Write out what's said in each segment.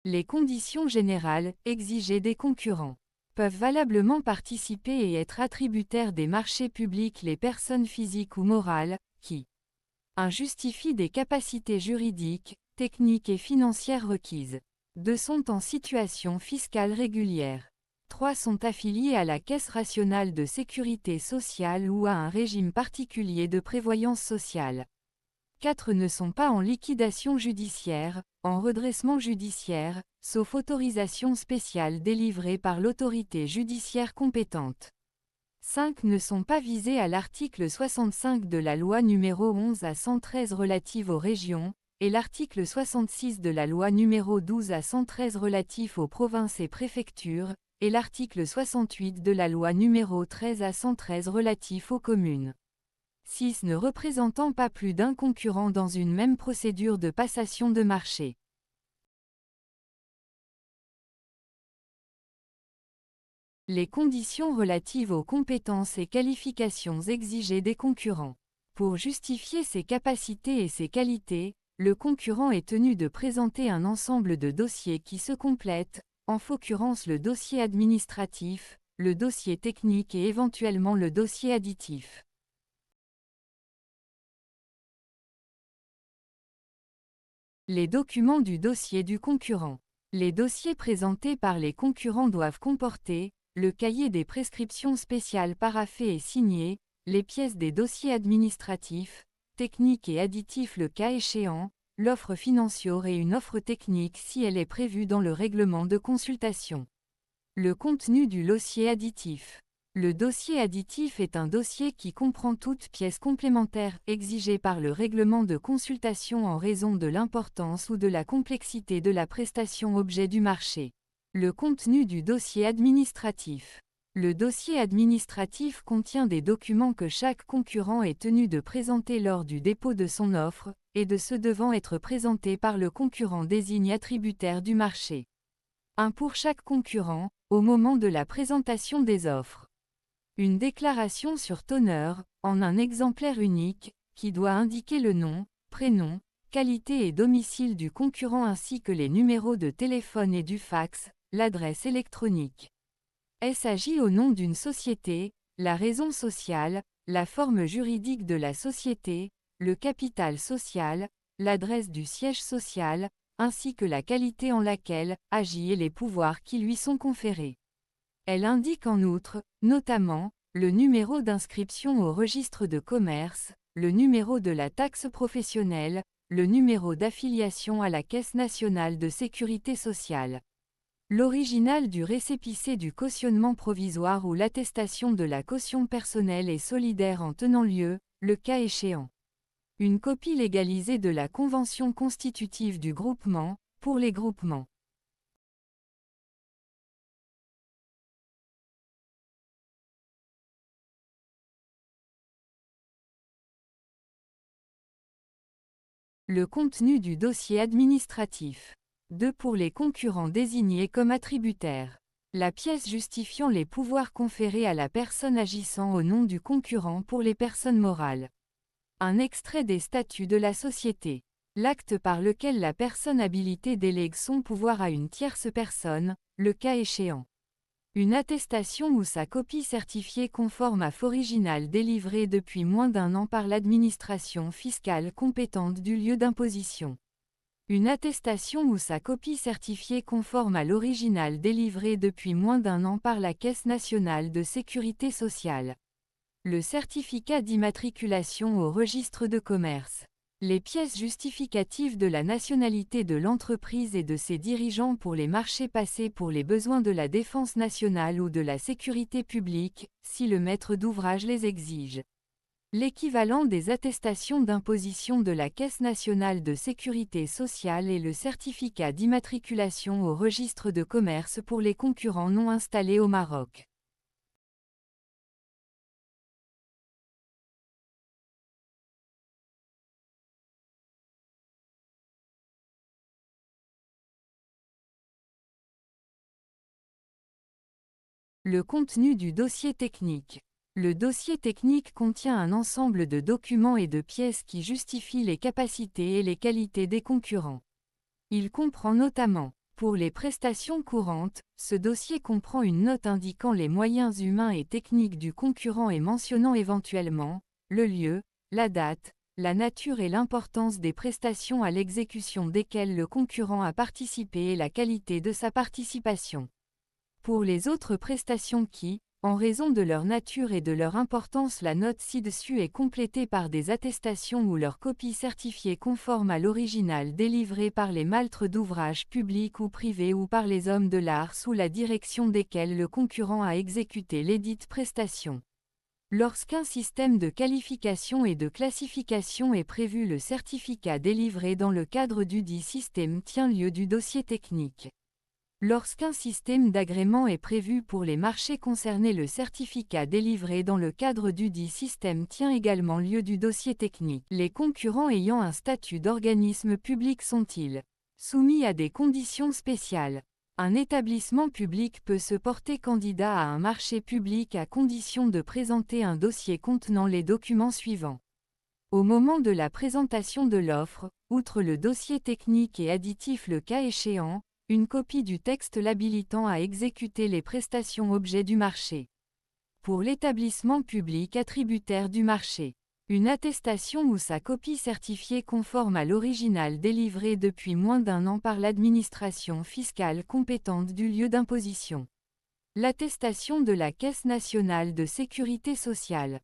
Les conditions générales, exigées des concurrents. Peuvent valablement participer et être attributaires des marchés publics les personnes physiques ou morales, qui 1. Justifient des capacités juridiques, techniques et financières requises. 2. Sont en situation fiscale régulière. 3. Sont affiliés à la Caisse nationale de sécurité sociale ou à un régime particulier de prévoyance sociale. 4. Ne sont pas en liquidation judiciaire, en redressement judiciaire, sauf autorisation spéciale délivrée par l'autorité judiciaire compétente. 5. Ne sont pas visés à l'article 65 de la loi numéro 11/113 relative aux régions, et l'article 66 de la loi numéro 12/113 relatif aux provinces et préfectures, et l'article 68 de la loi numéro 13/113 relatif aux communes. 6. Ne représentant pas plus d'un concurrent dans une même procédure de passation de marché. Les conditions relatives aux compétences et qualifications exigées des concurrents. Pour justifier ses capacités et ses qualités, le concurrent est tenu de présenter un ensemble de dossiers qui se complètent, en l'occurrence le dossier administratif, le dossier technique et éventuellement le dossier additif. Les documents du dossier du concurrent. Les dossiers présentés par les concurrents doivent comporter le cahier des prescriptions spéciales paraphé et signé, les pièces des dossiers administratifs, techniques et additifs le cas échéant, l'offre financière et une offre technique si elle est prévue dans le règlement de consultation. Le contenu du dossier additif. Le dossier additif est un dossier qui comprend toute pièce complémentaire exigée par le règlement de consultation en raison de l'importance ou de la complexité de la prestation objet du marché. Le contenu du dossier administratif. Le dossier administratif contient des documents que chaque concurrent est tenu de présenter lors du dépôt de son offre, et de ceux devant être présentés par le concurrent désigne attributaire du marché. Un pour chaque concurrent, au moment de la présentation des offres. Une déclaration sur teneur, en un exemplaire unique, qui doit indiquer le nom, prénom, qualité et domicile du concurrent ainsi que les numéros de téléphone et du fax, l'adresse électronique. S'agit au nom d'une société, la raison sociale, la forme juridique de la société, le capital social, l'adresse du siège social, ainsi que la qualité en laquelle agit et les pouvoirs qui lui sont conférés. Elle indique en outre, notamment, le numéro d'inscription au registre de commerce, le numéro de la taxe professionnelle, le numéro d'affiliation à la Caisse nationale de sécurité sociale. L'original du récépissé du cautionnement provisoire ou l'attestation de la caution personnelle et solidaire en tenant lieu, le cas échéant. Une copie légalisée de la convention constitutive du groupement, pour les groupements. Le contenu du dossier administratif. 2. Pour les concurrents désignés comme attributaires. La pièce justifiant les pouvoirs conférés à la personne agissant au nom du concurrent pour les personnes morales. Un extrait des statuts de la société. L'acte par lequel la personne habilitée délègue son pouvoir à une tierce personne, le cas échéant. Une attestation ou sa copie certifiée conforme à l'original délivré depuis moins d'un an par l'administration fiscale compétente du lieu d'imposition. Une attestation ou sa copie certifiée conforme à l'original délivré depuis moins d'un an par la Caisse nationale de sécurité sociale. Le certificat d'immatriculation au registre de commerce. Les pièces justificatives de la nationalité de l'entreprise et de ses dirigeants pour les marchés passés pour les besoins de la défense nationale ou de la sécurité publique, si le maître d'ouvrage les exige. L'équivalent des attestations d'imposition de la Caisse nationale de sécurité sociale et le certificat d'immatriculation au registre de commerce pour les concurrents non installés au Maroc. Le contenu du dossier technique. Le dossier technique contient un ensemble de documents et de pièces qui justifient les capacités et les qualités des concurrents. Il comprend notamment Pour les prestations courantes, ce dossier comprend une note indiquant les moyens humains et techniques du concurrent et mentionnant éventuellement le lieu, la date, la nature et l'importance des prestations à l'exécution desquelles le concurrent a participé et la qualité de sa participation. Pour les autres prestations qui, en raison de leur nature et de leur importance, la note ci-dessus est complétée par des attestations ou leur copie certifiée conforme à l'original délivrée par les maîtres d'ouvrage publics ou privés ou par les hommes de l'art sous la direction desquels le concurrent a exécuté lesdites prestations. Lorsqu'un système de qualification et de classification est prévu, le certificat délivré dans le cadre dudit système tient lieu du dossier technique. Lorsqu'un système d'agrément est prévu pour les marchés concernés, le certificat délivré dans le cadre dudit système tient également lieu du dossier technique. Les concurrents ayant un statut d'organisme public sont-ils soumis à des conditions spéciales? Un établissement public peut se porter candidat à un marché public à condition de présenter un dossier contenant les documents suivants. Au moment de la présentation de l'offre, outre le dossier technique et additif le cas échéant, une copie du texte l'habilitant à exécuter les prestations objets du marché. Pour l'établissement public attributaire du marché, une attestation ou sa copie certifiée conforme à l'original délivré depuis moins d'1 an par l'administration fiscale compétente du lieu d'imposition. L'attestation de la Caisse nationale de sécurité sociale.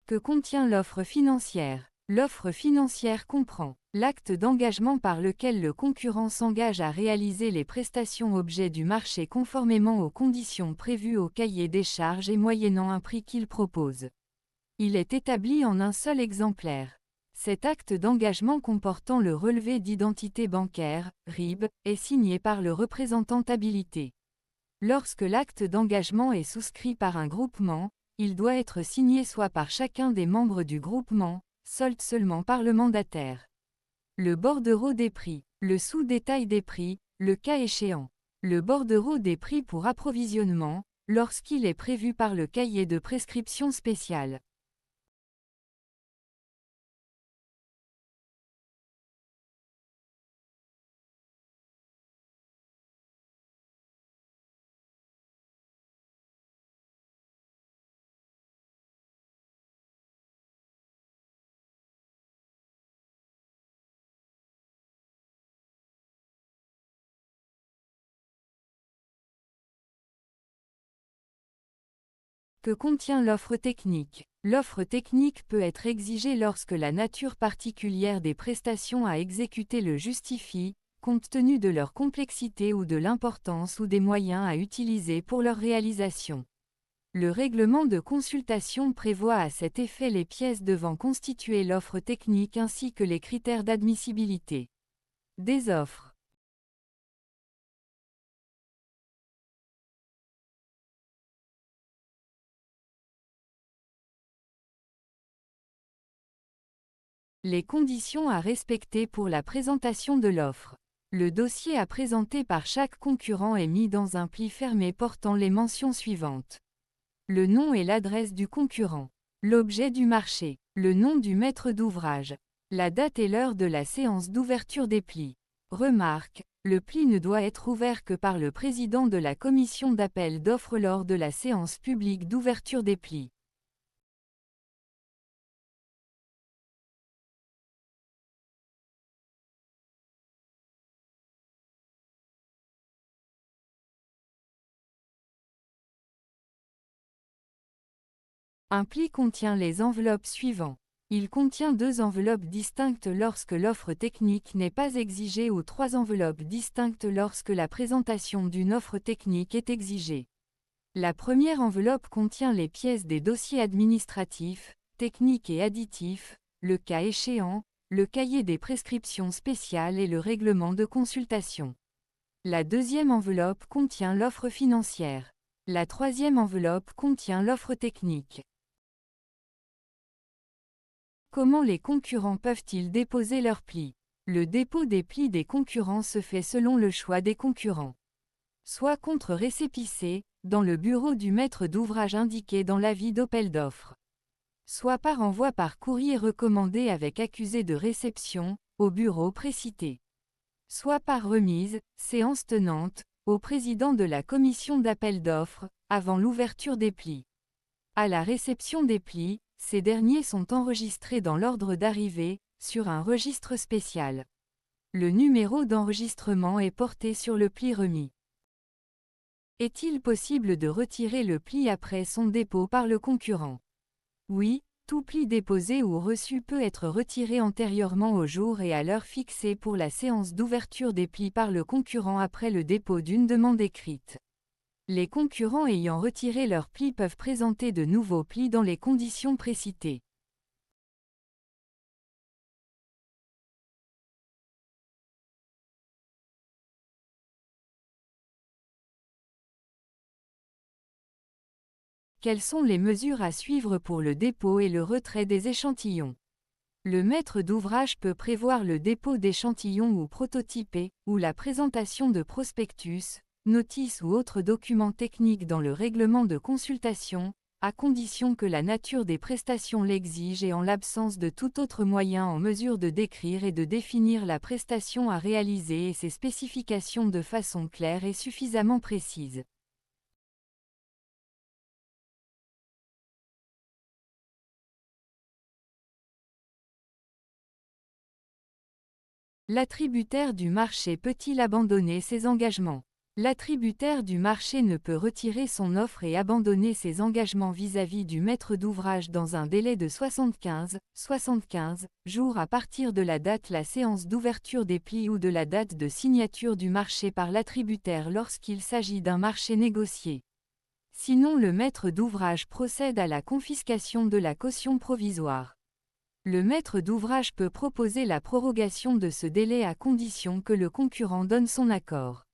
Que contient l'offre financière? L'offre financière comprend l'acte d'engagement par lequel le concurrent s'engage à réaliser les prestations objets du marché conformément aux conditions prévues au cahier des charges et moyennant un prix qu'il propose. Il est établi en un seul exemplaire. Cet acte d'engagement comportant le relevé d'identité bancaire, RIB, est signé par le représentant habilité. Lorsque l'acte d'engagement est souscrit par un groupement, il doit être signé soit par chacun des membres du groupement, soit seulement par le mandataire. Le bordereau des prix, le sous-détail des prix, le cas échéant. Le bordereau des prix pour approvisionnement, lorsqu'il est prévu par le cahier de prescription spéciale. Que contient l'offre technique? L'offre technique peut être exigée lorsque la nature particulière des prestations à exécuter le justifie, compte tenu de leur complexité ou de l'importance ou des moyens à utiliser pour leur réalisation. Le règlement de consultation prévoit à cet effet les pièces devant constituer l'offre technique ainsi que les critères d'admissibilité des offres. Les conditions à respecter pour la présentation de l'offre. Le dossier à présenter par chaque concurrent est mis dans un pli fermé portant les mentions suivantes. Le nom et l'adresse du concurrent. L'objet du marché. Le nom du maître d'ouvrage. La date et l'heure de la séance d'ouverture des plis. Remarque, le pli ne doit être ouvert que par le président de la commission d'appel d'offres lors de la séance publique d'ouverture des plis. Un pli contient les enveloppes suivantes. Il contient 2 enveloppes distinctes lorsque l'offre technique n'est pas exigée ou 3 enveloppes distinctes lorsque la présentation d'une offre technique est exigée. La première enveloppe contient les pièces des dossiers administratifs, techniques et additifs, le cas échéant, le cahier des prescriptions spéciales et le règlement de consultation. La deuxième enveloppe contient l'offre financière. La troisième enveloppe contient l'offre technique. Comment les concurrents peuvent-ils déposer leurs plis? Le dépôt des plis des concurrents se fait selon le choix des concurrents. Soit contre récépissé, dans le bureau du maître d'ouvrage indiqué dans l'avis d'appel d'offres. Soit par envoi par courrier recommandé avec accusé de réception, au bureau précité. Soit par remise, séance tenante, au président de la commission d'appel d'offres, avant l'ouverture des plis. À la réception des plis, ces derniers sont enregistrés dans l'ordre d'arrivée, sur un registre spécial. Le numéro d'enregistrement est porté sur le pli remis. Est-il possible de retirer le pli après son dépôt par le concurrent? Oui, tout pli déposé ou reçu peut être retiré antérieurement au jour et à l'heure fixée pour la séance d'ouverture des plis par le concurrent après le dépôt d'une demande écrite. Les concurrents ayant retiré leurs plis peuvent présenter de nouveaux plis dans les conditions précitées. Quelles sont les mesures à suivre pour le dépôt et le retrait des échantillons? Le maître d'ouvrage peut prévoir le dépôt d'échantillons ou prototypés, ou la présentation de prospectus, notices ou autres documents techniques dans le règlement de consultation, à condition que la nature des prestations l'exige et en l'absence de tout autre moyen en mesure de décrire et de définir la prestation à réaliser et ses spécifications de façon claire et suffisamment précise. L'attributaire du marché peut-il abandonner ses engagements? L'attributaire du marché ne peut retirer son offre et abandonner ses engagements vis-à-vis du maître d'ouvrage dans un délai de 75 jours à partir de la date la séance d'ouverture des plis ou de la date de signature du marché par l'attributaire lorsqu'il s'agit d'un marché négocié. Sinon le maître d'ouvrage procède à la confiscation de la caution provisoire. Le maître d'ouvrage peut proposer la prorogation de ce délai à condition que le concurrent donne son accord.